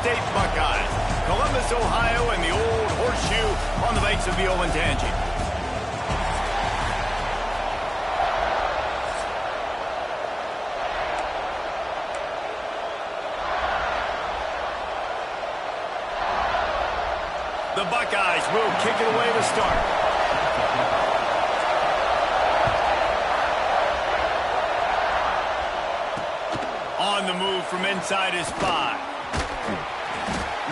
State Buckeyes. Columbus, Ohio, and the old horseshoe on the banks of the Olentangy. The Buckeyes will kick it away to start. On the move from inside his 5.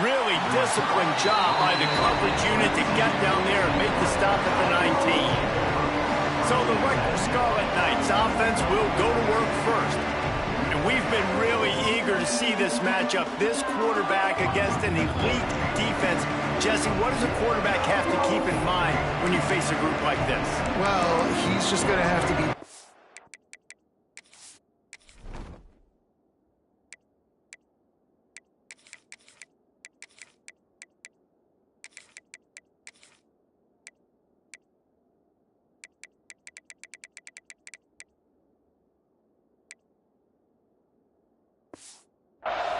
Really disciplined job by the coverage unit to get down there and make the stop at the 19. So the Rutgers Scarlet Knights offense will go to work first. And we've been really eager to see this matchup, this quarterback against an elite defense. Jesse, what does a quarterback have to keep in mind when you face a group like this? Well, he's just going to have to be...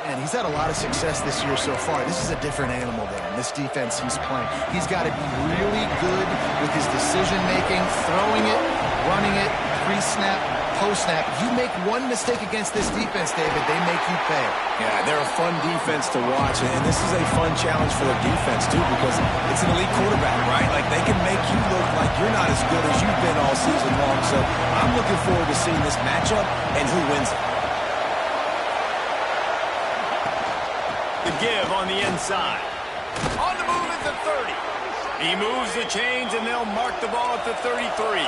And he's had a lot of success this year so far. This is a different animal than this defense he's playing. He's got to be really good with his decision-making, throwing it, running it, pre-snap, post-snap. If you make one mistake against this defense, David, they make you pay. Yeah, they're a fun defense to watch, and this is a fun challenge for the defense, too, because it's an elite quarterback, right? Like, they can make you look like you're not as good as you've been all season long. So I'm looking forward to seeing this matchup and who wins it. The give on the inside. On the move at the 30. He moves the chains, and they'll mark the ball at the 33.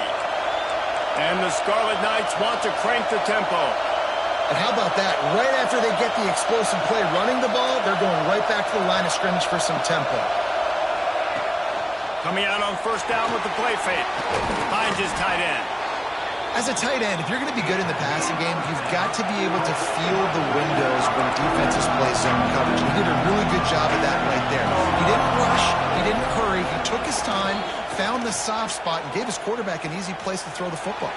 And the Scarlet Knights want to crank the tempo. And how about that? Right after they get the explosive play running the ball, they're going right back to the line of scrimmage for some tempo. Coming out on first down with the play fake. Finds his tight end. As a tight end, if you're going to be good in the passing game, you've got to be able to feel the windows when defenses play zone coverage. He did a really good job of that right there. He didn't rush. He didn't hurry. He took his time, found the soft spot, and gave his quarterback an easy place to throw the football.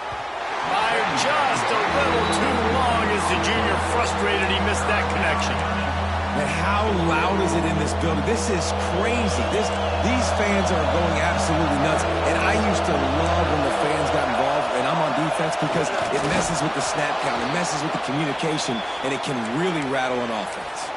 Fired just a little too long as the junior frustrated he missed that connection. Man, how loud is it in this building? This is crazy. These fans are going absolutely nuts. And I used to love when the fans got involved, and I'm on defense, because it messes with the snap count, it messes with the communication, and it can really rattle an offense.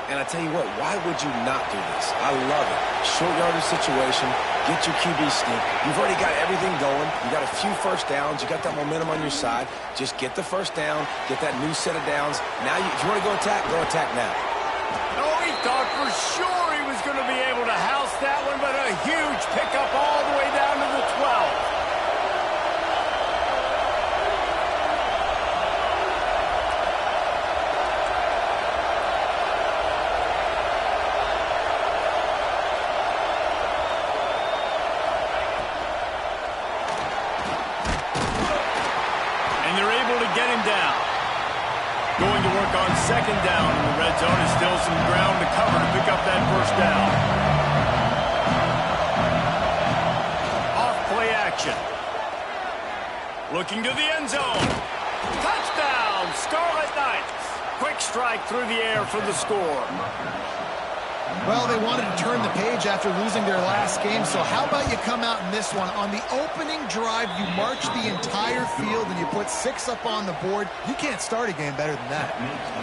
And I tell you what, why would you not do this? I love it. Short yardage situation, get your QB sneak. You've already got everything going. You got a few first downs. You got that momentum on your side. Just get the first down, get that new set of downs. Now, if you want to go attack now. Oh, he thought for sure he was going to be able to house that one, but a huge pickup all the way down to the 12. Get him down. Going to work on second down in the red zone. Is still some ground to cover to pick up that first down. Off play action. Looking to the end zone. Touchdown, Scarlet Knights. Quick strike through the air for the score. Well, they wanted to turn the page after losing their last game, so how about you come out in this one? On the opening drive, you march the entire field and you put 6 up on the board. You can't start a game better than that.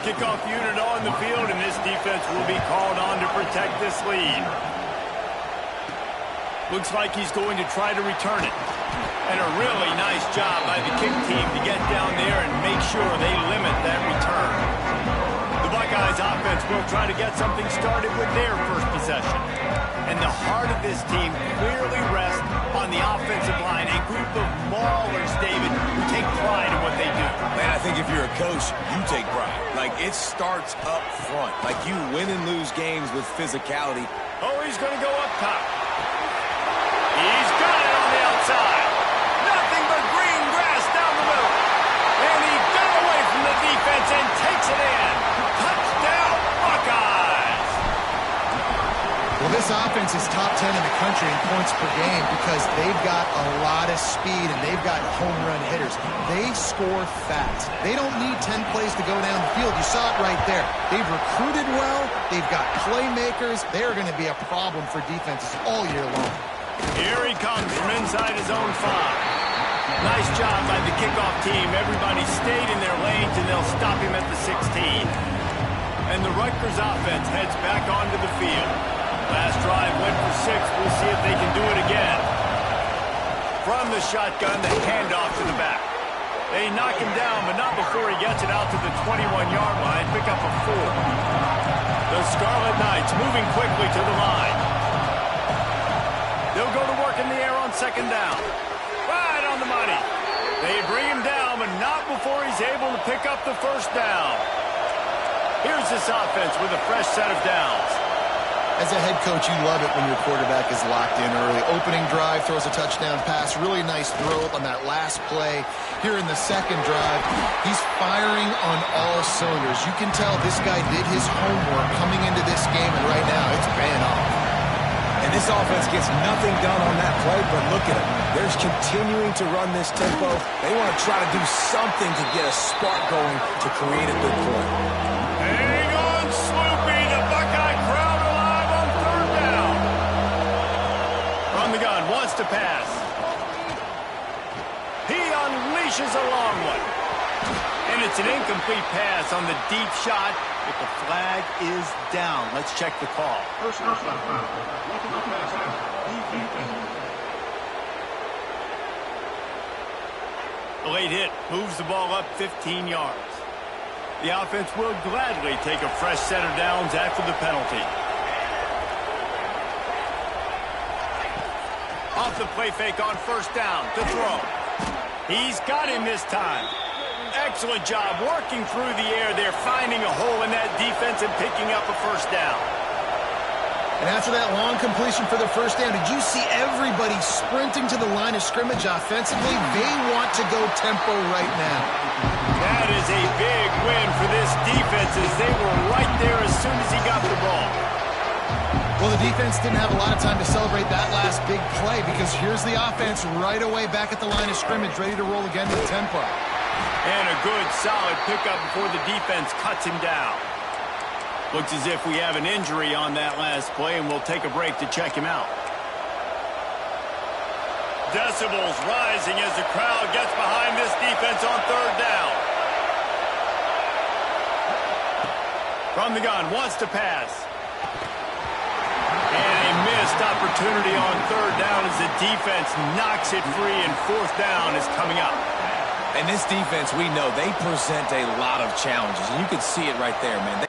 Kickoff unit on the field, and this defense will be called on to protect this lead. Looks like he's going to try to return it. And a really nice job by the kick team to get down there and make sure they limit that return. The Buckeyes offense will try to get something started with their first possession. And the heart of this team clearly rests on the offensive line, a group of maulers, David, who take pride in what they do. Man, I think if you're a coach, you take pride. Like, it starts up front. Like, you win and lose games with physicality. Oh, he's going to go up top. He's got it on the outside. Nothing but green grass down the middle. And he got away from the defense and takes it in. Touchdown, Buckeyes! Well, this offense defense is top 10 in the country in points per game because they've got a lot of speed and they've got home run hitters. They score fast. They don't need 10 plays to go down the field. You saw it right there. They've recruited well. They've got playmakers. They're going to be a problem for defenses all year long. Here he comes from inside his own 5. Nice job by the kickoff team. Everybody stayed in their lanes, and they'll stop him at the 16. And the Rutgers offense heads back onto the field. Last drive went for 6. We'll see if they can do it again. From the shotgun, the handoff to the back. They knock him down, but not before he gets it out to the 21-yard line. Pick up a 4. The Scarlet Knights moving quickly to the line. They'll go to work in the air on 2nd down. Right on the money. They bring him down, but not before he's able to pick up the 1st down. Here's this offense with a fresh set of downs. As a head coach, you love it when your quarterback is locked in early. Opening drive, throws a touchdown pass. Really nice throw on that last play. Here in the 2nd drive, he's firing on all cylinders. You can tell this guy did his homework coming into this game, and right now it's paying off. And this offense gets nothing done on that play, but look at them. They're continuing to run this tempo. They want to try to do something to get a spark going to create a big play. Hang on, Sloopy. The Buckeye crowd alive on 3rd down. From the gun, wants to pass. He unleashes a long one. And it's an incomplete pass on the deep shot, but the flag is down. Let's check the call. The late hit moves the ball up 15 yards. The offense will gladly take a fresh set of downs after the penalty. Off the play fake on 1st down to throw. He's got him this time. Excellent job working through the air there, finding a hole in that defense and picking up a 1st down. And after that long completion for the 1st down, did you see everybody sprinting to the line of scrimmage offensively? They want to go tempo right now. That is a big win for this defense as they were right there as soon as he got the ball. Well, the defense didn't have a lot of time to celebrate that last big play because here's the offense right away back at the line of scrimmage, ready to roll again with tempo. And a good, solid pickup before the defense cuts him down. Looks as if we have an injury on that last play, and we'll take a break to check him out. Decibels rising as the crowd gets behind this defense on 3rd down. From the gun, wants to pass. And a missed opportunity on 3rd down as the defense knocks it free, and 4th down is coming up. And this defense, we know, they present a lot of challenges. And you can see it right there, man.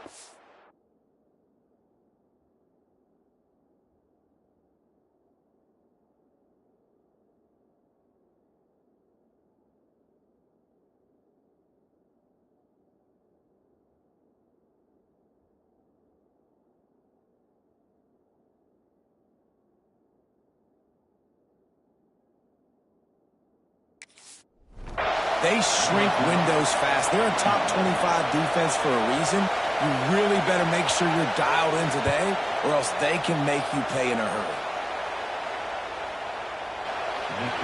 They shrink windows fast. They're a top 25 defense for a reason. You really better make sure you're dialed in today, or else they can make you pay in a hurry.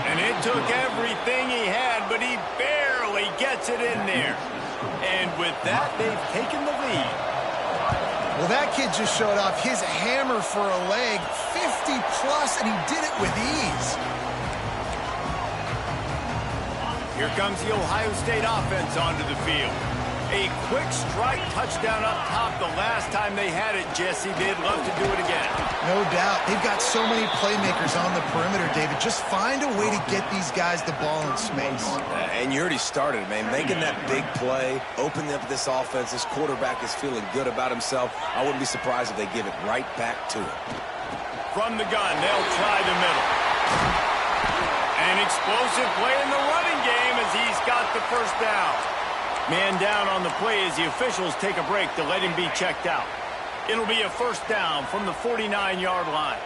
And it took everything he had, but he barely gets it in there. And with that, they've taken the lead. Well, that kid just showed off his hammer for a leg, 50-plus, and he did it with ease. Here comes the Ohio State offense onto the field. A quick strike touchdown up top the last time they had it, Jesse. They'd love to do it again. No doubt. They've got so many playmakers on the perimeter, David. Just find a way to get these guys the ball in space. And you already started, man. Making that big play, opening up this offense. This quarterback is feeling good about himself. I wouldn't be surprised if they give it right back to him. From the gun, they'll try the middle. An explosive play in the running game as he's got the 1st down. Man down on the play as the officials take a break to let him be checked out. It'll be a 1st down from the 49-yard line.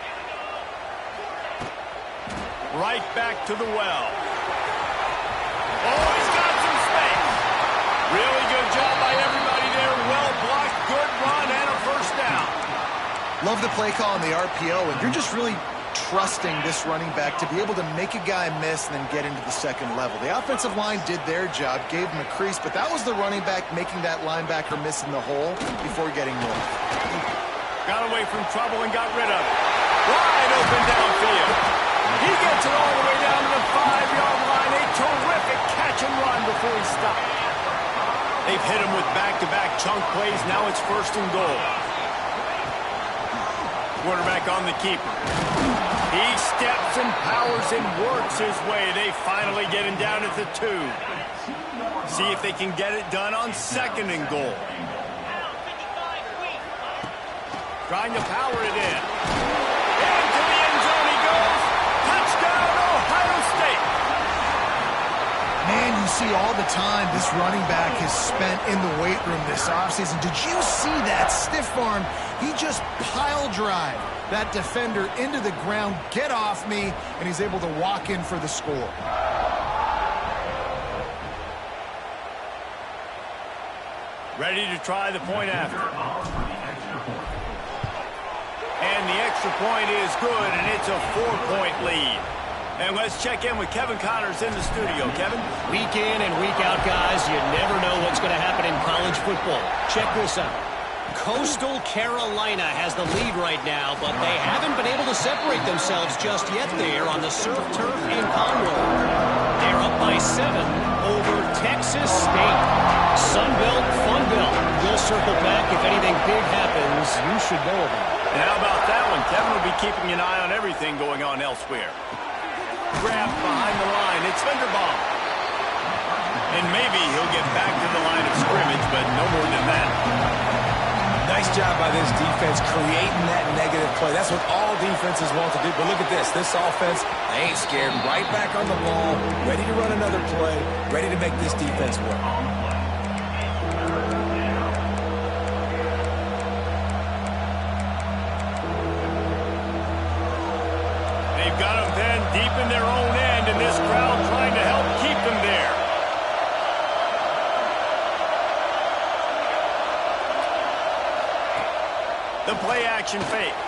Right back to the well. Oh, he's got some space. Really good job by everybody there. Well blocked, good run, and a 1st down. Love the play call on the RPO, and you're just really trusting this running back to be able to make a guy miss and then get into the second level. The offensive line did their job, gave him a crease, but that was the running back making that linebacker miss in the hole before getting north. Got away from trouble and got rid of it. Wide open downfield. He gets it all the way down to the 5-yard line. A terrific catch and run before he stopped. They've hit him with back-to-back chunk plays. Now it's 1st and goal. Quarterback on the keeper. He steps and powers and works his way. They finally get him down at the 2. See if they can get it done on 2nd and goal. Trying to power it in. Into the end zone he goes. Touchdown, Ohio State. Man, you see all the time this running back has spent in the weight room this offseason. Did you see that stiff arm? He just pile drive that defender into the ground, get off me, and he's able to walk in for the score. Ready to try the point after. And the extra point is good, and it's a 4-point lead. And let's check in with Kevin Connors in the studio. Kevin? Week in and week out, guys, you never know what's going to happen in college football. Check this out. Coastal Carolina has the lead right now, but they haven't been able to separate themselves just yet there on the surf turf in Conroe. They're up by 7 over Texas State. Sunbelt, Funbelt. We'll circle back if anything big happens. You should know about it. And how about that one? Kevin will be keeping an eye on everything going on elsewhere. Grab behind the line. It's Linderbaum. And maybe he'll get back to the line of scrimmage, but no more than that. Nice job by this defense creating that negative play. That's what all defenses want to do. But look at this. This offense, they ain't scared. Right back on the ball, ready to run another play, ready to make this defense work. They've got them then deep in their own end, and this crowd trying to help keep them there. The play-action fake.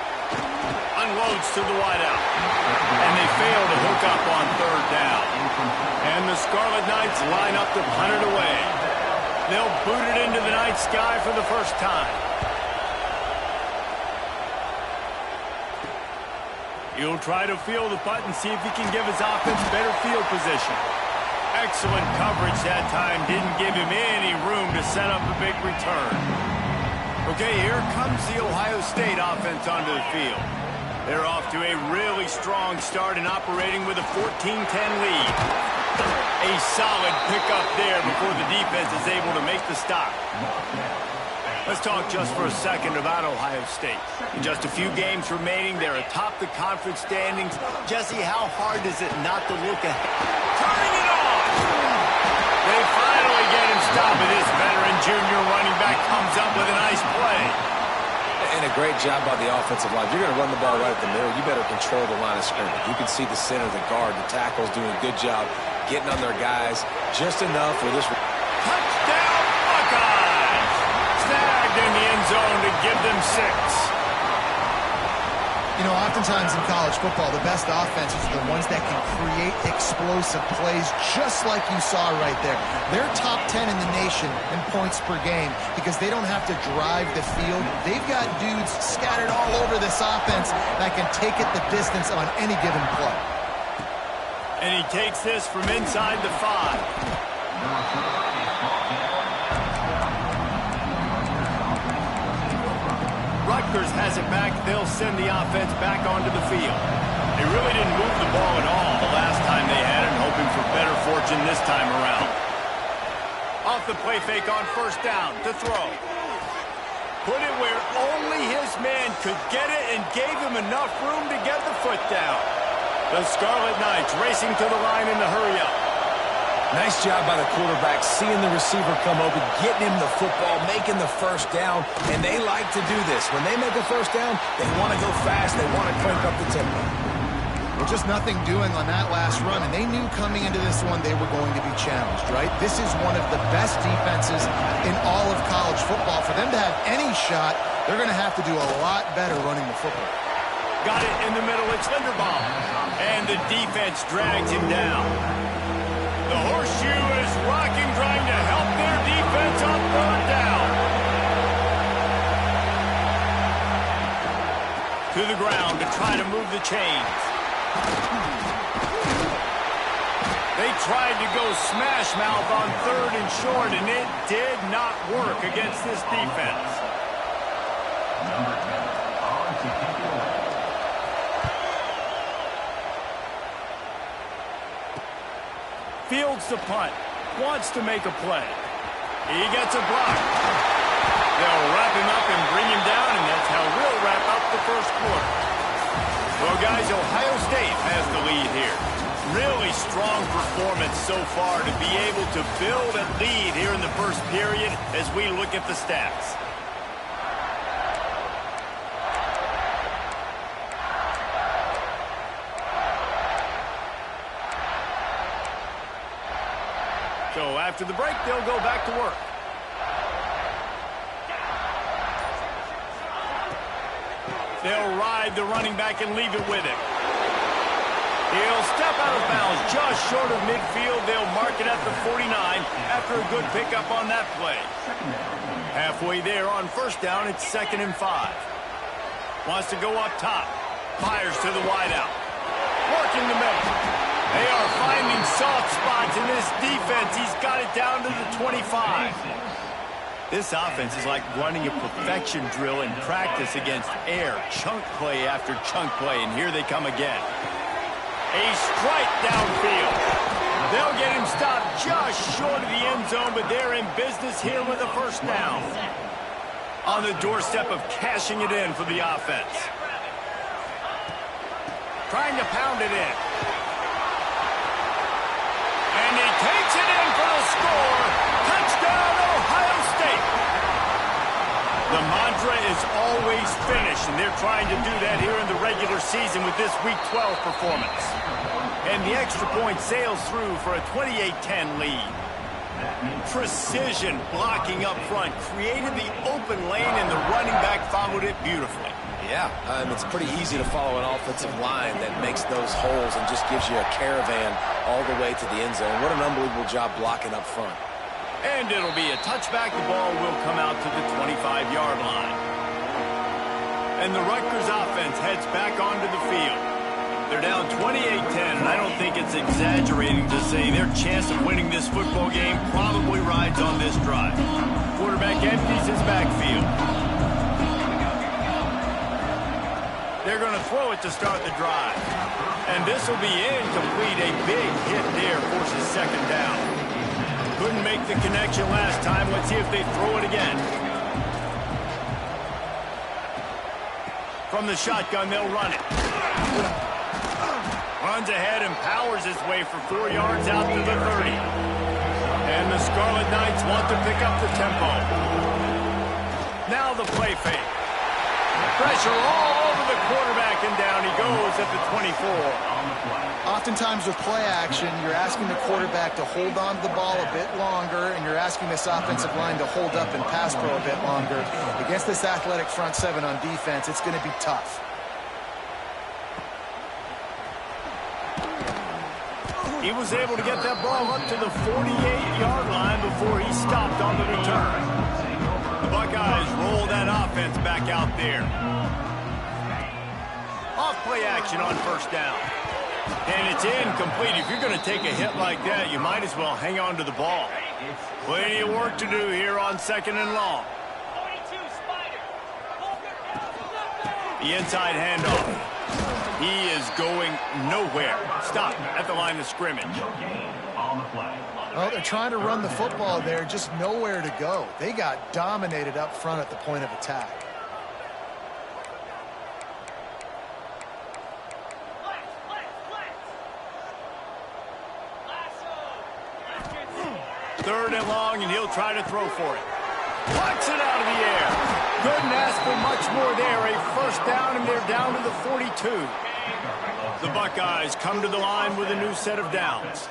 Unloads to the wideout. And they fail to hook up on 3rd down. And the Scarlet Knights line up to punt it away. They'll boot it into the night sky for the first time. He'll try to field the punt and see if he can give his offense better field position. Excellent coverage that time. Didn't give him any room to set up a big return. Okay, here comes the Ohio State offense onto the field. They're off to a really strong start and operating with a 14-10 lead. A solid pickup there before the defense is able to make the stop. Let's talk just for a second about Ohio State. In just a few games remaining, they're atop the conference standings. Jesse, how hard is it not to look ahead? Turning it off! They finally get him stopped, and this veteran junior running back comes up with a nice play. And a great job by the offensive line. If you're going to run the ball right at the middle, you better control the line of scrimmage. You can see the center, the guard, the tackles doing a good job getting on their guys just enough for this. Touchdown, Buckeyes! Snagged in the end zone to give them 6. You know, oftentimes in college football, the best offenses are the ones that can create explosive plays just like you saw right there. They're top 10 in the nation in points per game because they don't have to drive the field. They've got dudes scattered all over this offense that can take it the distance on any given play. And he takes this from inside the 5. Rutgers has it back. They'll send the offense back onto the field. They really didn't move the ball at all the last time they had it, hoping for better fortune this time around. Off the play fake on 1st down to throw. Put it where only his man could get it and gave him enough room to get the foot down. The Scarlet Knights racing to the line in the hurry-up. Nice job by the quarterback, seeing the receiver come open, getting him the football, making the 1st down, and they like to do this. When they make a 1st down, they want to go fast, they want to crank up the tempo. Well, just nothing doing on that last run, and they knew coming into this one they were going to be challenged, right? This is one of the best defenses in all of college football. For them to have any shot, They're going to have to do a lot better running the football. Got it in the middle. It's Linderbaum. And the defense drags him down. The horseshoe is rocking, trying to help their defense on third down. To the ground to try to move the chains. They tried to go smash mouth on third and short, and it did not work against this defense. Number 10, on to kick it away. Fields the punt. Wants to make a play. He gets a block. They'll wrap him up and bring him down, and that's how we'll wrap up the first quarter. Well, guys, Ohio State has the lead here. Really strong performance so far to be able to build a lead here in the first period as we look at the stats. So after the break, they'll go back to work. They'll ride the running back and leave it with him. He'll step out of bounds just short of midfield. They'll mark it at the 49 after a good pickup on that play. Halfway there on first down, it's 2nd and 5. Wants to go up top. Fires to the wideout. Working the middle. They are finding soft spots in this defense. He's got it down to the 25. This offense is like running a perfection drill in practice against air. Chunk play after chunk play, and here they come again. A strike downfield. They'll get him stopped just short of the end zone, but they're in business here with a first down. On the doorstep of cashing it in for the offense. Trying to pound it in. And he takes it in for the score. Touchdown, Ohio State. The mantra is always finish, and they're trying to do that here in the regular season with this Week 12 performance. And the extra point sails through for a 28-10 lead. Precision blocking up front created the open lane, and the running back followed it beautifully. Yeah, it's pretty easy to follow an offensive line that makes those holes and just gives you a caravan all the way to the end zone. What an unbelievable job blocking up front. And it'll be a touchback. The ball will come out to the 25-yard line. And the Rutgers offense heads back onto the field. They're down 28-10, and I don't think it's exaggerating to say their chance of winning this football game probably rides on this drive. Quarterback empties his backfield. They're going to throw it to start the drive. And this will be incomplete. A big hit there forces 2nd down. Couldn't make the connection last time. Let's see if they throw it again. From the shotgun, they'll run it. Runs ahead and powers his way for 4 yards out to the 30. And the Scarlet Knights want to pick up the tempo. Now the play fake. Pressure all over the quarterback, and down he goes at the 24. Oftentimes with play action, you're asking the quarterback to hold on to the ball a bit longer, and you're asking this offensive line to hold up and pass pro a bit longer. Against this athletic front seven on defense, it's going to be tough. He was able to get that ball up to the 48-yard line before he stopped on the return. The Buckeyes roll that offense back out there. Off play action on first down. And it's incomplete. If you're going to take a hit like that, you might as well hang on to the ball. Plenty of work to do here on 2nd and long. The inside handoff. He is going nowhere. Stop at the line of scrimmage. Well, they're trying to run the football there, just nowhere to go. They got dominated up front at the point of attack. Third and long, and he'll try to throw for it. Plucks it out of the air. Couldn't ask for much more there. A first down, and they're down to the 42. The Buckeyes come to the line with a new set of downs.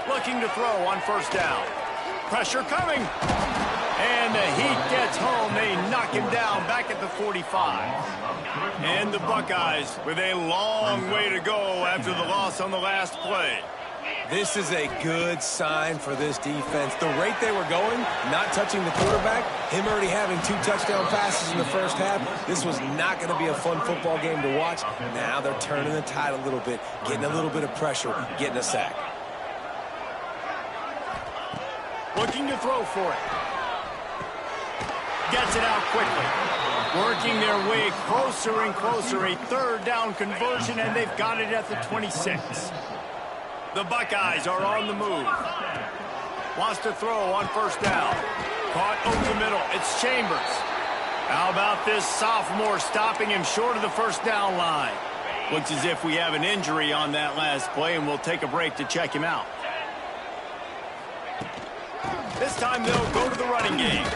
Looking to throw on first down. Pressure coming. And the heat gets home. They knock him down back at the 45. And the Buckeyes with a long way to go after the loss on the last play. This is a good sign for this defense. The rate they were going, not touching the quarterback, him already having 2 touchdown passes in the first half, this was not going to be a fun football game to watch. Now they're turning the tide a little bit, getting a little bit of pressure, getting a sack. Looking to throw for it. Gets it out quickly. Working their way closer and closer. A 3rd down conversion, and they've got it at the 26. The Buckeyes are on the move. Wants to throw on 1st down. Caught over the middle. It's Chambers. How about this sophomore stopping him short of the 1st down line? Looks as if we have an injury on that last play, and we'll take a break to check him out. This time they'll go to the running game.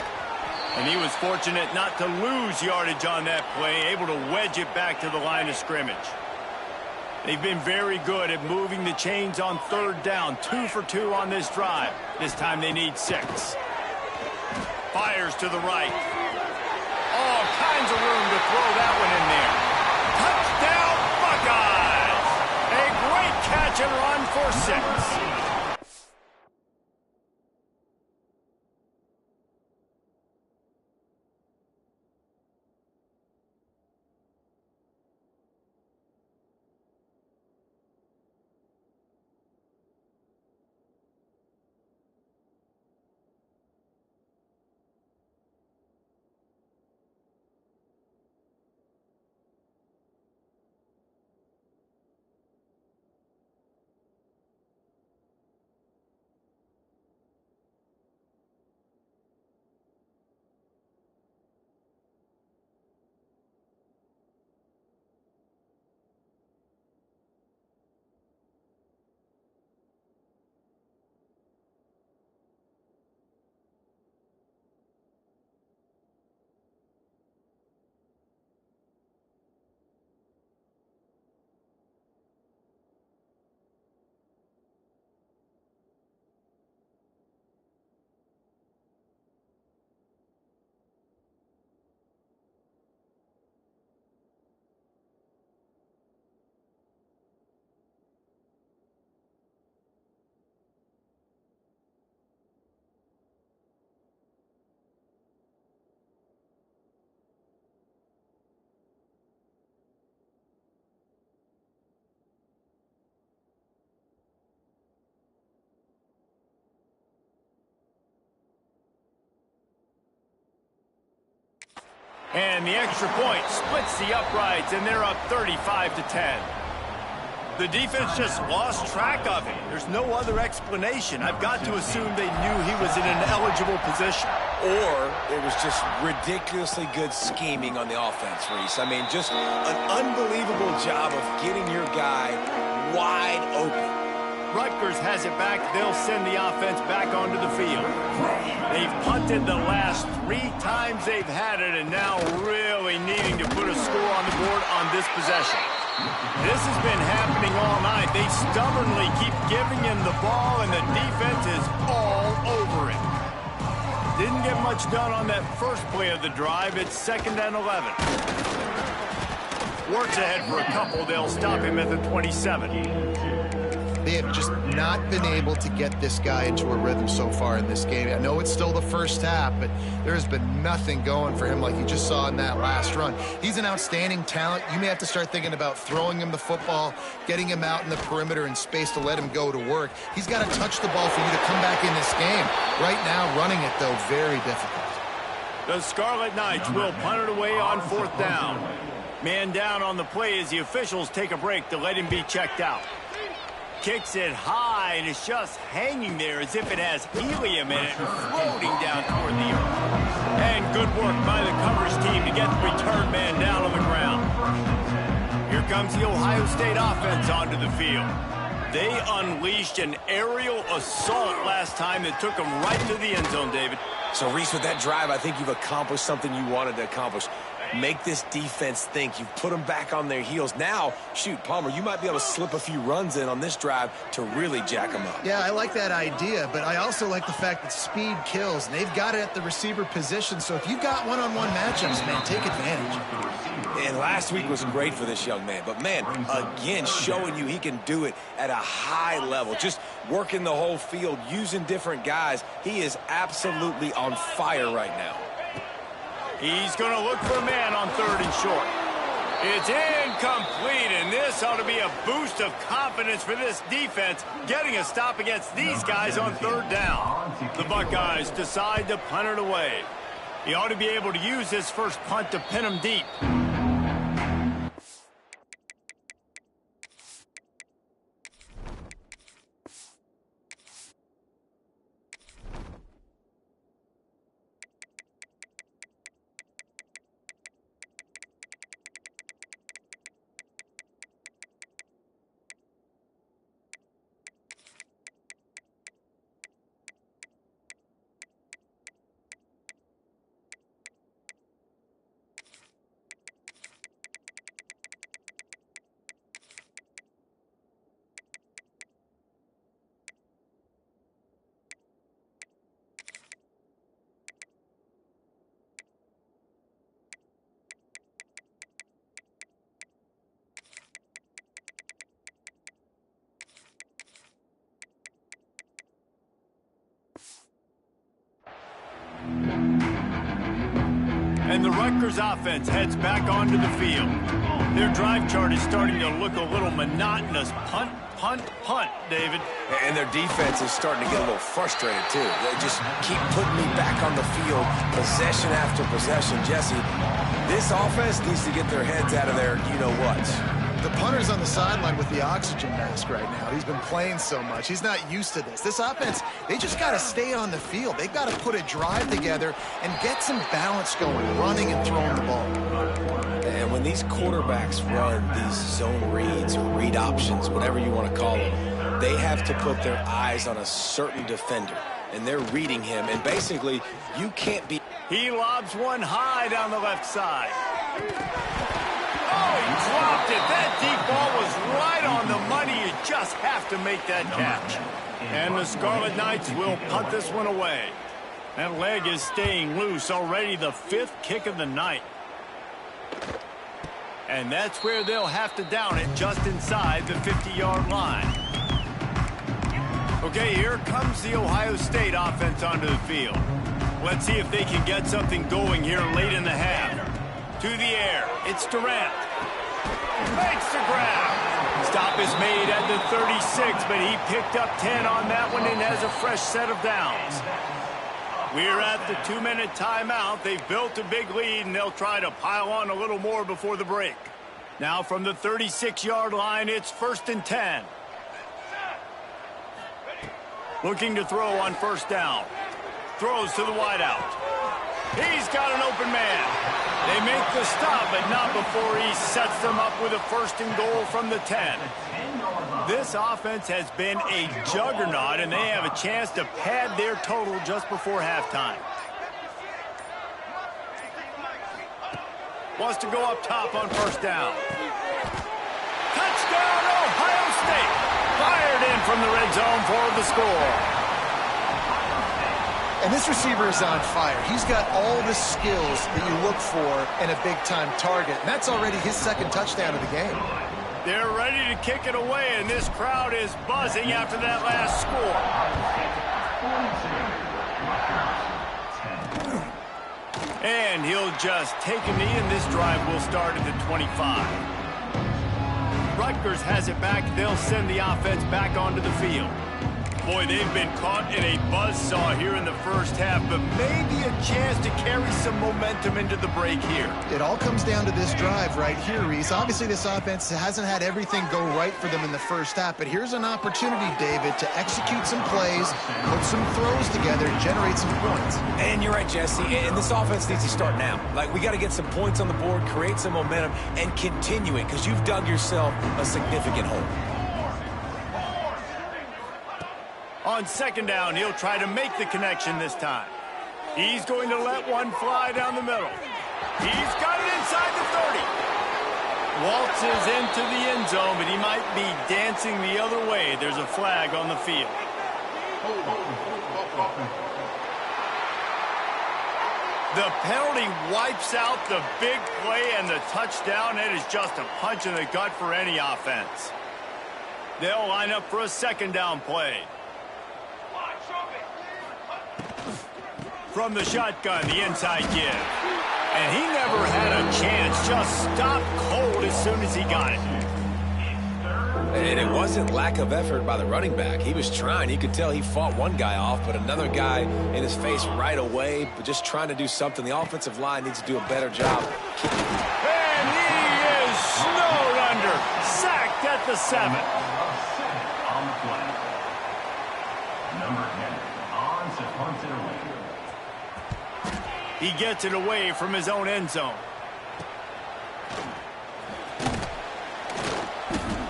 And he was fortunate not to lose yardage on that play, able to wedge it back to the line of scrimmage. They've been very good at moving the chains on 3rd down. 2 for 2 on this drive. This time they need 6. Fires to the right. All kinds of room to throw that one in there. Touchdown, Buckeyes! A great catch and run for 6. And the extra point splits the uprights, and they're up 35-10. The defense just lost track of him. There's no other explanation. I've got to assume they knew he was in an eligible position. Or it was just ridiculously good scheming on the offense, Reese. I mean, just an unbelievable job of getting your guy wide open. Rutgers has it back. They'll send the offense back onto the field. They've punted the last 3 times they've had it, and now really needing to put a score on the board on this possession. This has been happening all night. They stubbornly keep giving him the ball, and the defense is all over it. Didn't get much done on that first play of the drive. It's 2nd and 11. Works ahead for a couple. They'll stop him at the 27. They have just not been able to get this guy into a rhythm so far in this game. I know it's still the first half, but there has been nothing going for him like you just saw in that last run. He's an outstanding talent. You may have to start thinking about throwing him the football, getting him out in the perimeter in space to let him go to work. He's got to touch the ball for you to come back in this game. Right now, running it, though, very difficult. The Scarlet Knights will punt it away on 4th down. Man down on the play as the officials take a break to let him be checked out. Kicks it high, and it's just hanging there as if it has helium in it, floating down toward the earth. And good work by the coverage team to get the return man down on the ground. Here comes the Ohio State offense onto the field. They unleashed an aerial assault last time that took them right to the end zone, David. So, Reese, with that drive, I think you've accomplished something you wanted to accomplish. make this defense think. You've put them back on their heels. Now, shoot, Palmer, you might be able to slip a few runs in on this drive to really jack them up. Yeah, I like that idea, but I also like the fact that speed kills, and they've got it at the receiver position. So if you've got one-on-one matchups, man, take advantage. And last week was great for this young man. But, man, again, showing you he can do it at a high level. Just working the whole field, using different guys. He is absolutely on fire right now. He's going to look for a man on 3rd and short. It's incomplete, and this ought to be a boost of confidence for this defense, getting a stop against these guys on 3rd down. The Buckeyes decide to punt it away. He ought to be able to use his first punt to pin him deep. And the Rutgers offense heads back onto the field. Their drive chart is starting to look a little monotonous. Punt, punt, punt, David. And their defense is starting to get a little frustrated, too. They just keep putting me back on the field, possession after possession. Jesse, this offense needs to get their heads out of their you-know-whats. The punter's on the sideline with the oxygen mask right now. He's been playing so much. He's not used to this. This offense, they just got to stay on the field. They've got to put a drive together and get some balance going, running and throwing the ball. And when these quarterbacks run these zone reads or read options, whatever you want to call them, they have to put their eyes on a certain defender. And they're reading him. And basically, you can't be... He lobs one high down the left side. Oh, he dropped it. That deep ball was right on the money. You just have to make that catch. And the Scarlet Knights will punt this one away. That leg is staying loose. Already the 5th kick of the night. And that's where they'll have to down it, just inside the 50-yard line. Okay, here comes the Ohio State offense onto the field. Let's see if they can get something going here late in the half. To the air, it's Durant. Makes the grab. Stop is made at the 36, but he picked up 10 on that one and has a fresh set of downs. We're at the 2-minute timeout. They've built a big lead, and they'll try to pile on a little more before the break. Now from the 36-yard line, it's 1st and 10. Looking to throw on 1st down. Throws to the wideout. He's got an open man. They make the stop, but not before he sets them up with a 1st and goal from the 10. This offense has been a juggernaut, and they have a chance to pad their total just before halftime. Wants to go up top on 1st down. Touchdown, Ohio State! Fired in from the red zone for the score. And this receiver is on fire. He's got all the skills that you look for in a big-time target. And that's already his 2nd touchdown of the game. They're ready to kick it away, and this crowd is buzzing after that last score. And he'll just take a knee, and this drive will start at the 25. Rutgers has it back. They'll send the offense back onto the field. Boy, they've been caught in a buzzsaw here in the 1st half, but maybe a chance to carry some momentum into the break here. It all comes down to this drive right here, Reese. Obviously, this offense hasn't had everything go right for them in the 1st half, but here's an opportunity, David, to execute some plays, put some throws together, and generate some points. And you're right, Jesse, and this offense needs to start now. Like, we got to get some points on the board, create some momentum, and continue it, because you've dug yourself a significant hole. On 2nd down, he'll try to make the connection this time. He's going to let one fly down the middle. He's got it inside the 30. Waltzes into the end zone, but he might be dancing the other way. There's a flag on the field. The penalty wipes out the big play and the touchdown. It is just a punch in the gut for any offense. They'll line up for a second down play. From the shotgun, the inside give. And he never had a chance. Just stopped cold as soon as he got it. And it wasn't lack of effort by the running back. He was trying. You could tell he fought one guy off, but another guy in his face right away, but just trying to do something. The offensive line needs to do a better job. And he is snowed under. Sacked at the 7. On the play. Number 10 on to punt it away. He gets it away from his own end zone.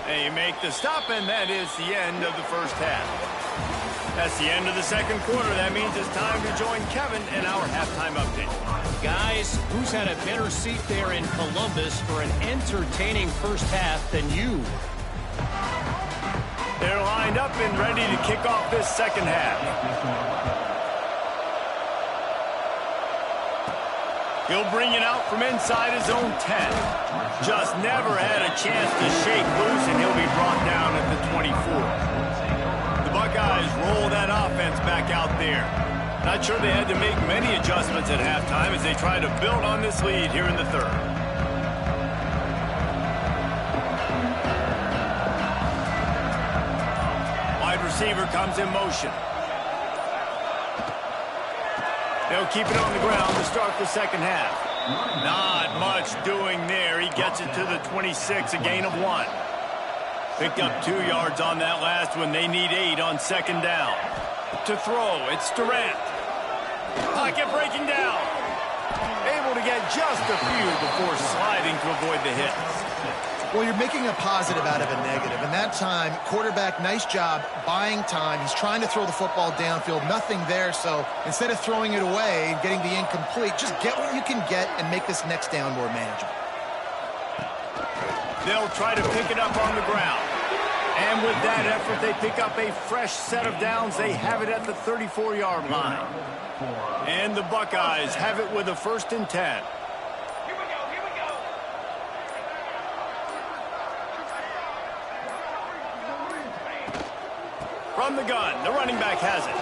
They make the stop, and that is the end of the first half. That's the end of the second quarter. That means it's time to join Kevin in our halftime update. Guys, who's had a better seat there in Columbus for an entertaining first half than you? They're lined up and ready to kick off this second half. He'll bring it out from inside his own 10. Just never had a chance to shake loose, and he'll be brought down at the 24. The Buckeyes roll that offense back out there. Not sure they had to make many adjustments at halftime as they try to build on this lead here in the third. Wide receiver comes in motion. They'll keep it on the ground to start the second half. Not much doing there. He gets it to the 26, a gain of 1. Picked up 2 yards on that last one. They need 8 on second down. To throw, it's Durant. Pocket breaking down. Able to get just a few before sliding to avoid the hits. Well, you're making a positive out of a negative. And that time, quarterback, nice job buying time. He's trying to throw the football downfield. Nothing there. So instead of throwing it away and getting the incomplete, just get what you can get and make this next down more manageable. They'll try to pick it up on the ground. And with that effort, they pick up a fresh set of downs. They have it at the 34-yard line. And the Buckeyes have it with a 1st and 10. From the gun, the running back has it.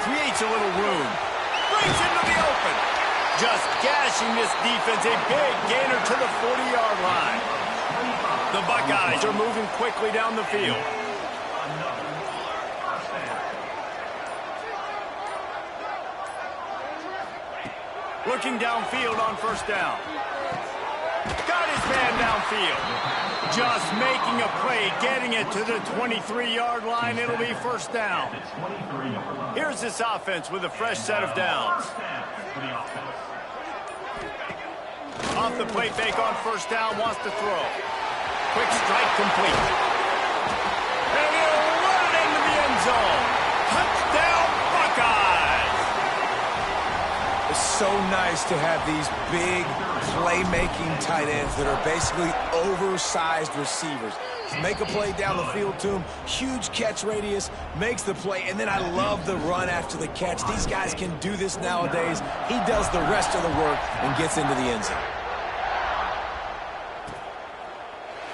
Creates a little room. Brings into the open. Just gashing this defense. A big gainer to the 40-yard line. The Buckeyes are moving quickly down the field. Looking downfield on first down. Got his man downfield. Just making a play, getting it to the 23-yard line. It'll be first down. Here's this offense with a fresh set of downs. Off the play fake on first down, wants to throw. Quick strike complete. And he'll run it into the end zone. Touchdown, Buckeyes! It's so nice to have these big playmaking tight ends that are basically oversized receivers. Make a play down the field to him, huge catch radius, makes the play, and then I love the run after the catch. These guys can do this nowadays. He does the rest of the work and gets into the end zone.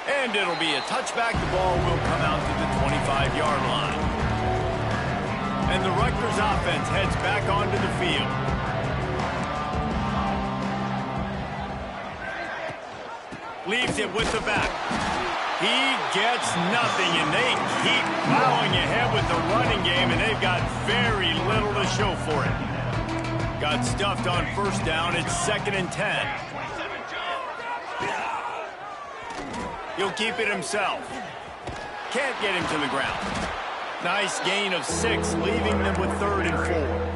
And it'll be a touchback. The ball will come out to the 25-yard line. And the Rutgers offense heads back onto the field. Leaves it with the back. He gets nothing, and they keep plowing ahead with the running game, and they've got very little to show for it. Got stuffed on first down. It's 2nd and 10. He'll keep it himself. Can't get him to the ground. Nice gain of 6, leaving them with 3rd and 4.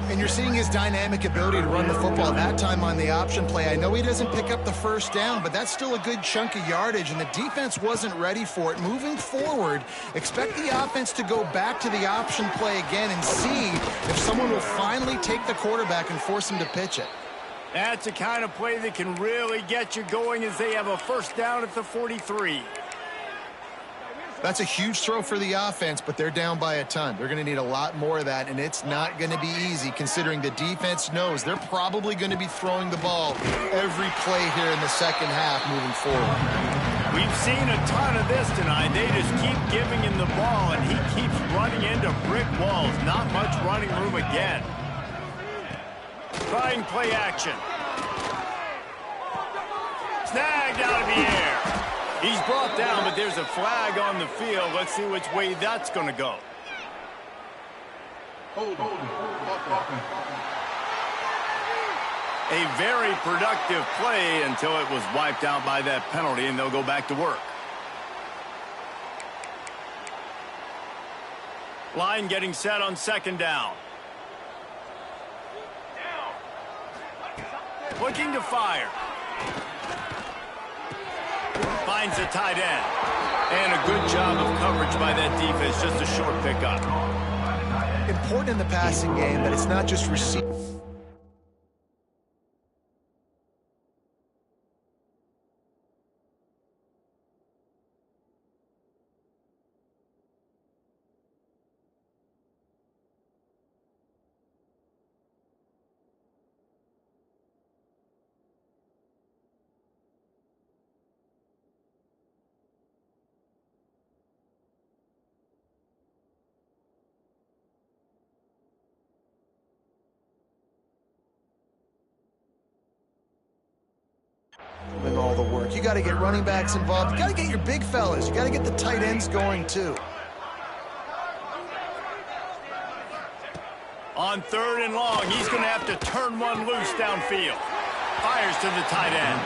And you're seeing his dynamic ability to run the football. That time on the option play, I know he doesn't pick up the first down, but that's still a good chunk of yardage, and the defense wasn't ready for it. Moving forward, expect the offense to go back to the option play again and see if someone will finally take the quarterback and force him to pitch it. That's the kind of play that can really get you going as they have a first down at the 43. That's a huge throw for the offense, but they're down by a ton. They're going to need a lot more of that, and it's not going to be easy considering the defense knows they're probably going to be throwing the ball every play here in the second half moving forward. We've seen a ton of this tonight. They just keep giving him the ball, and he keeps running into brick walls. Not much running room again. Trying play action. Snagged out of the air. He's brought down, but there's a flag on the field. Let's see which way that's going to go. A very productive play until it was wiped out by that penalty, and they'll go back to work. Line getting set on second down. Looking to fire. Finds the tight end. And a good job of coverage by that defense. Just a short pickup. Important in the passing game that it's not just receiving. All the work. You got to get running backs involved. You got to get your big fellas. You got to get the tight ends going too. On third and long, he's going to have to turn one loose downfield. Fires to the tight end.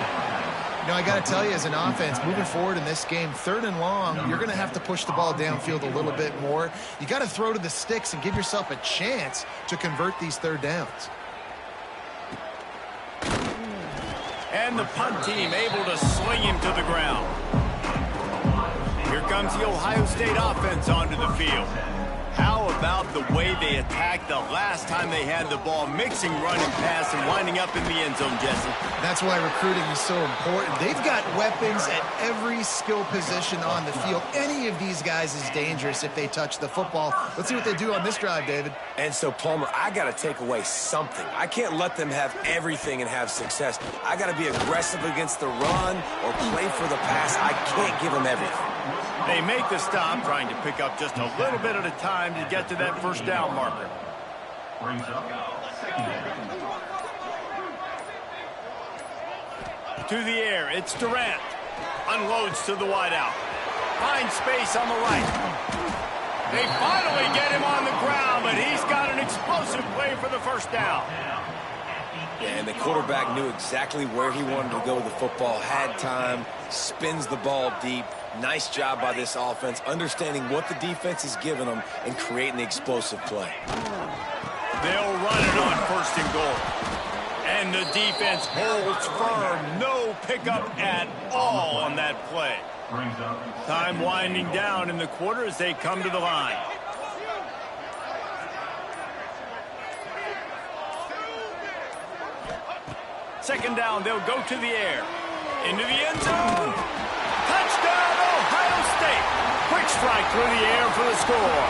You know, I got to tell you, as an offense, moving forward in this game, third and long, you're going to have to push the ball downfield a little bit more. You got to throw to the sticks and give yourself a chance to convert these third downs. And the punt team able to sling him to the ground. Here comes the Ohio State offense onto the field. How about the way they attacked the last time they had the ball, mixing run and pass and winding up in the end zone, Jesse? That's why recruiting is so important. They've got weapons at every skill position on the field. Any of these guys is dangerous if they touch the football. Let's see what they do on this drive, David. And so, Palmer, I got to take away something. I can't let them have everything and have success. I got to be aggressive against the run or play for the pass. I can't give them everything. They make the stop, trying to pick up just a little bit at a time to get to that first down marker. Brings up second down. To the air, it's Durant. Unloads to the wideout. Finds space on the right. They finally get him on the ground, but he's got an explosive play for the first down. Yeah, and the quarterback knew exactly where he wanted to go with the football, had time, spins the ball deep. Nice job by this offense, understanding what the defense is giving them and creating the explosive play. They'll run it on first and goal. And the defense holds firm. No pickup at all on that play. Time winding down in the quarter as they come to the line. Second down, they'll go to the air. Into the end zone. Touchdown, Ohio State. Quick strike through the air for the score.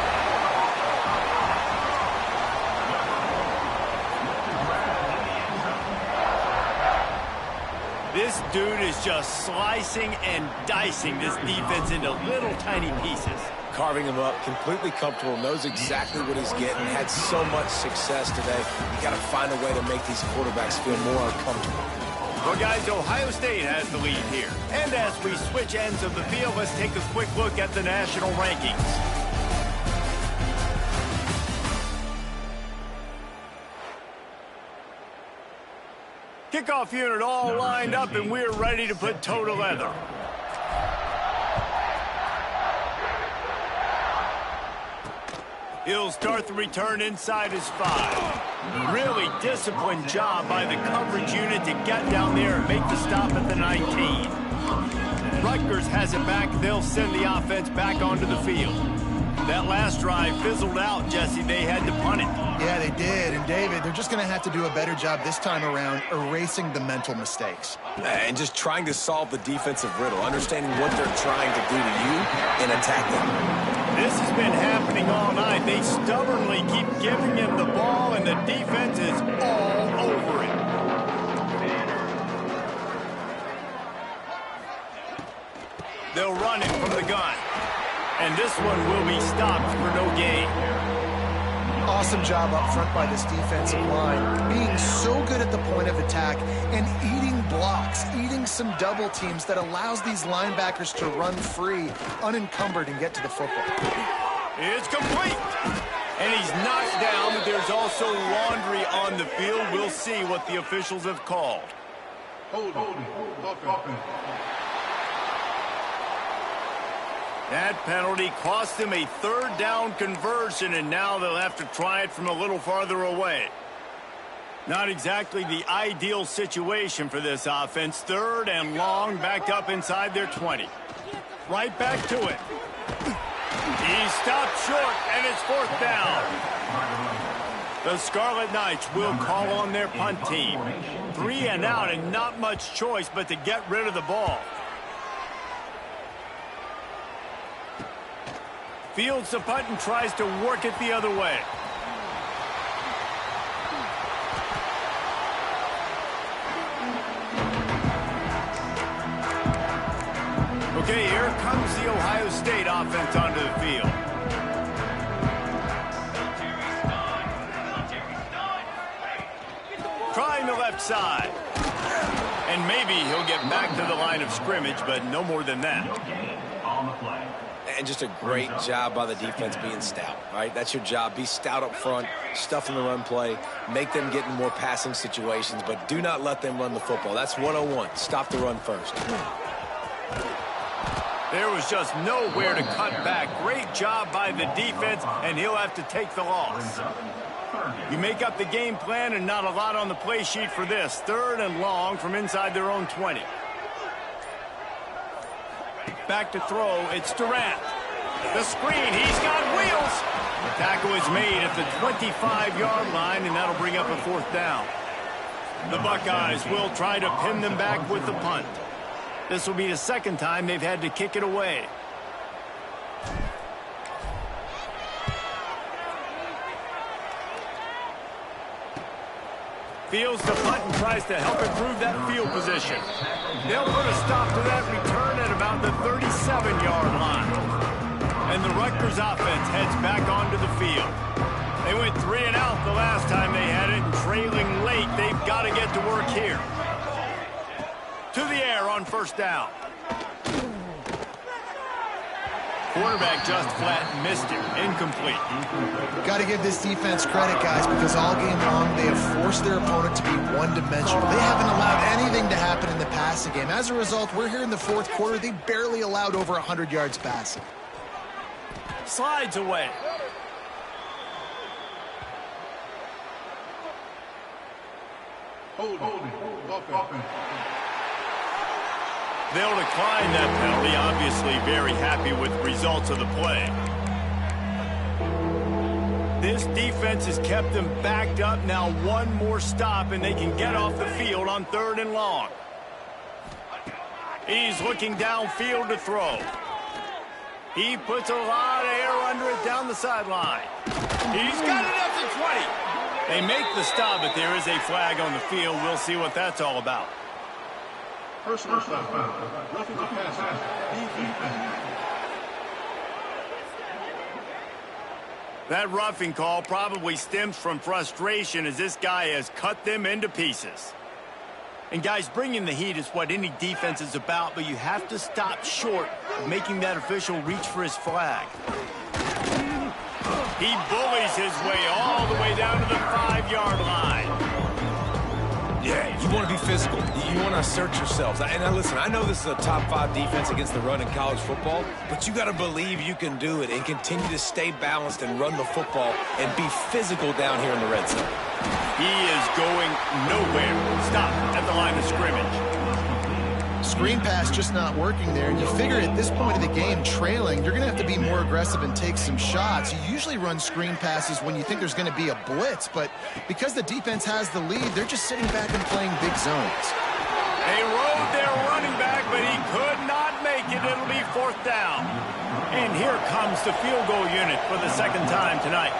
This dude is just slicing and dicing this defense into little tiny pieces. Carving him up, completely comfortable, knows exactly what he's getting, had so much success today. You got to find a way to make these quarterbacks feel more uncomfortable. Well, guys, Ohio State has the lead here. And as we switch ends of the field, let's take a quick look at the national rankings. Kickoff unit all lined up, and we're ready to put toe to leather. He'll start the return inside his 5. Really disciplined job by the coverage unit to get down there and make the stop at the 19. Rutgers has it back. They'll send the offense back onto the field. That last drive fizzled out, Jesse. They had to punt it. Yeah, they did. And, David, they're just going to have to do a better job this time around erasing the mental mistakes. And just trying to solve the defensive riddle, understanding what they're trying to do to you and attacking. This has been happening all night. They stubbornly keep giving him the ball, and the defense is all over it. They'll run it from the gun. And this one will be stopped for no gain. Awesome job up front by this defensive line, being so good at the point of attack and eating blocks, eating some double teams that allows these linebackers to run free, unencumbered, and get to the football. It's complete. And he's knocked down, but there's also laundry on the field. We'll see what the officials have called. Hold. That penalty cost them a third down conversion, and now they'll have to try it from a little farther away. Not exactly the ideal situation for this offense. Third and long, backed up inside their 20. Right back to it. He stopped short, and it's fourth down. The Scarlet Knights will call on their punt team. 3 and out, and not much choice but to get rid of the ball. Fields the punt and tries to work it the other way. Okay, here comes the Ohio State offense onto the field. Trying the left side. And maybe he'll get back to the line of scrimmage, but no more than that. On the play. And just a great job by the defense being stout, right? That's your job. Be stout up front, stuff in the run play, make them get in more passing situations, but do not let them run the football. That's 101. Stop the run first. There was just nowhere to cut back. Great job by the defense, and he'll have to take the loss. You make up the game plan and not a lot on the play sheet for this. Third and long from inside their own 20. Back to throw, it's Durant. The screen, he's got wheels. The tackle is made at the 25-yard line, and that'll bring up a fourth down. The Buckeyes will try to pin them back with the punt. This will be the second time they've had to kick it away. Fields the punt and tries to help improve that field position. They'll put a stop to that return at about the 37-yard line. And the Rutgers offense heads back onto the field. They went 3 and out the last time they had it, and trailing late, they've got to get to work here. To the air on first down. Quarterback just flat missed it. Incomplete. Got to give this defense credit, guys, because all game long they have forced their opponent to be one-dimensional. They haven't allowed anything to happen in the passing game. As a result, we're here in the fourth quarter. They barely allowed over 100 yards passing. Slides away. Hold. They'll decline that penalty, obviously very happy with the results of the play. This defense has kept them backed up. Now one more stop, and they can get off the field on third and long. He's looking downfield to throw. He puts a lot of air under it down the sideline. He's got it up to 20. They make the stop, but there is a flag on the field. We'll see what that's all about. Personal foul. Roughing the passer. That roughing call probably stems from frustration as this guy has cut them into pieces. And guys, bringing the heat is what any defense is about, but you have to stop short of making that official reach for his flag. He bullies his way all the way down to the 5-yard line. Yeah, you want to be physical. You want to assert yourselves. And listen, I know this is a top 5 defense against the run in college football, but you got to believe you can do it and continue to stay balanced and run the football and be physical down here in the red zone. He is going nowhere. Stop at the line of scrimmage. Screen pass just not working there. And you figure at this point of the game, trailing, you're going to have to be more aggressive and take some shots. You usually run screen passes when you think there's going to be a blitz, but because the defense has the lead, they're just sitting back and playing big zones. They rode their running back, but he could not make it. It'll be 4th down. And here comes the field goal unit for the 2nd time tonight.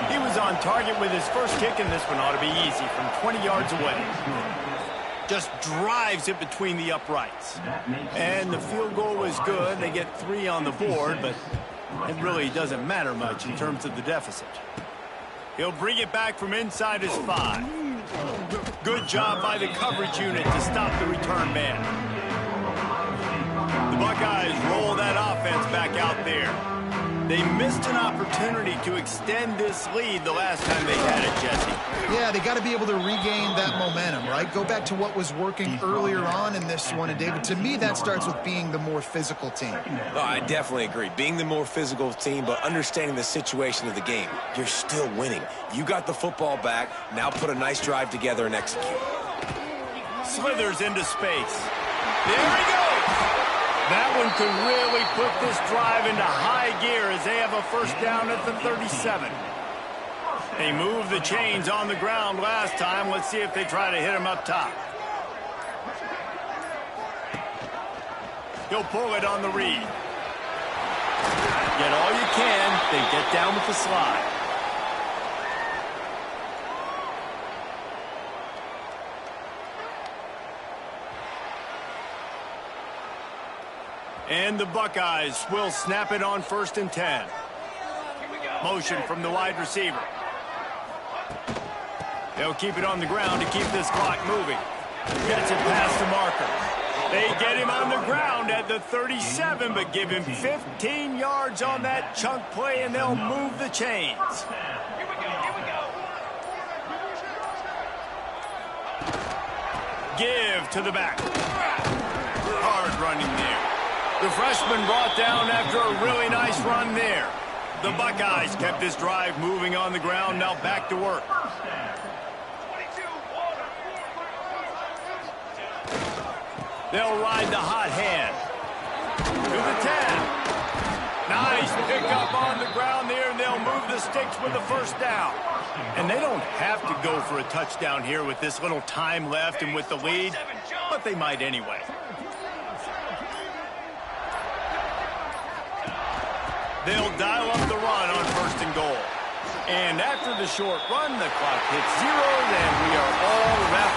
He was on target with his first kick, and this one ought to be easy from 20 yards away. Just drives it between the uprights. And the field goal was good. They get 3 on the board, but it really doesn't matter much in terms of the deficit. He'll bring it back from inside his 5. Good job by the coverage unit to stop the return man. The Buckeyes roll that offense back out there. They missed an opportunity to extend this lead the last time they had it, Jesse. Yeah, they got to be able to regain that momentum, right? Go back to what was working earlier on in this one. And, David, to me, that starts with being the more physical team. No, I definitely agree. Being the more physical team, but understanding the situation of the game. You're still winning. You got the football back. Now put a nice drive together and execute. Slithers into space. There he goes. That one could really put this drive into high gear as they have a 1st down at the 37. They moved the chains on the ground last time. Let's see if they try to hit him up top. He'll pull it on the read. Get all you can, then get down with the slide. And the Buckeyes will snap it on 1st and 10. Motion from the wide receiver. They'll keep it on the ground to keep this clock moving. Gets it past the marker. They get him on the ground at the 37, but give him 15 yards on that chunk play, and they'll move the chains. Give to the back. Hard running there. The freshman brought down after a really nice run there. The Buckeyes kept this drive moving on the ground, now back to work. They'll ride the hot hand. To the 10. Nice pickup on the ground there, and they'll move the sticks with the 1st down. And they don't have to go for a touchdown here with this little time left and with the lead, but they might anyway. They'll dial up the run on 1st and goal. And after the short run, the clock hits 0, and we are all wrapped.